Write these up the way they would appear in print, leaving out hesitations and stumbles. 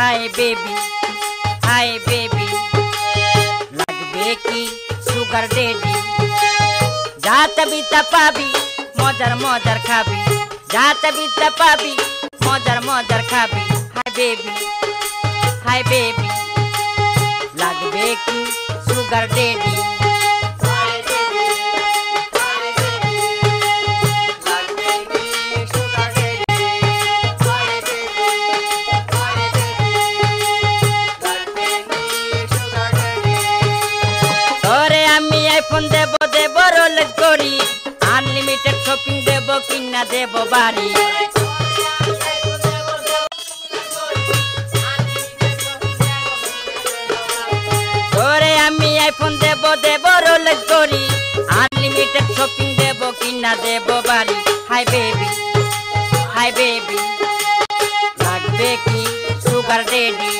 hi baby লাগবে কি sugar daddy যা তবি তা পাবি মজার মজার খাবি যা তবি তা পাবি মজার মজার খাবি হাই বেবি লাগবে কি সুগার ডেডি আইফোন দেব দেব রোলেক্স ঘড়ি আনলিমিটেড শপিং দেব কিনা দেব বাড়ি তোরে আমি আইফোন দেব দেব রোলেক্স ঘড়ি আনলিমিটেড শপিং দেব কিনা দেব বাড়ি হাই বেবি লাগবে কি সুগার ডেডি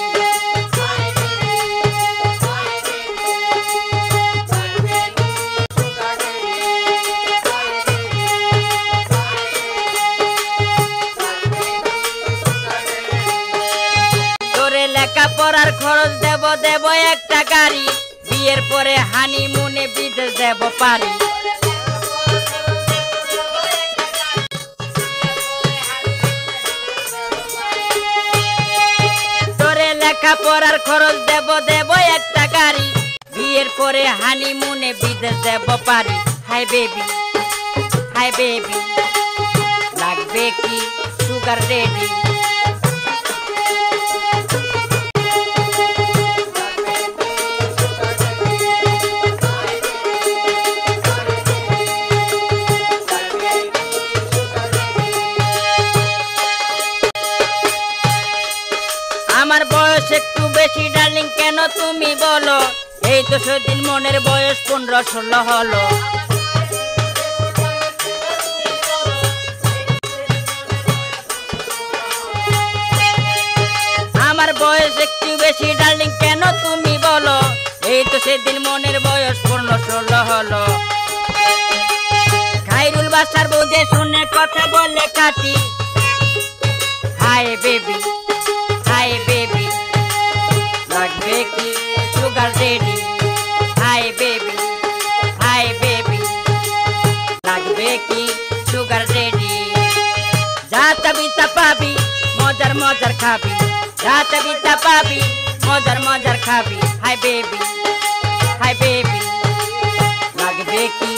লেখাপড়ার খরচ দেব দেব একটা গাড়ি বিয়ের পরে হানিমুনে বিদেশ দেব পারি তোরে লেখাপড়ার খরচ দেব দেব একটা গাড়ি বিয়ের পরে হানিমুনে বিদেশ দেব পারি হাই বেবি লাগবে কি সুগার ডেডি আমার বয়স একটু বেশি ডার্লিং কেন তুমি বলো এই তো সেদিন মনের বয়স 15-16 হলো আমার বয়স একটু বেশি ডার্লিং কেন তুমি বলো এই তো সেদিন মনের বয়স 15-16 হলো খাইরুল বাসার বউদের শুনে কথা বলে কাটি হাই বেবি লাগবে কি সুগার ডেডি হাই বেবি লাগবে কি সুগার ডেডি যা তবি তা পাবি মজার মজার খাবি যা তবি তা পাবি মজার মজার খাবি হাই বেবি লাগবে কি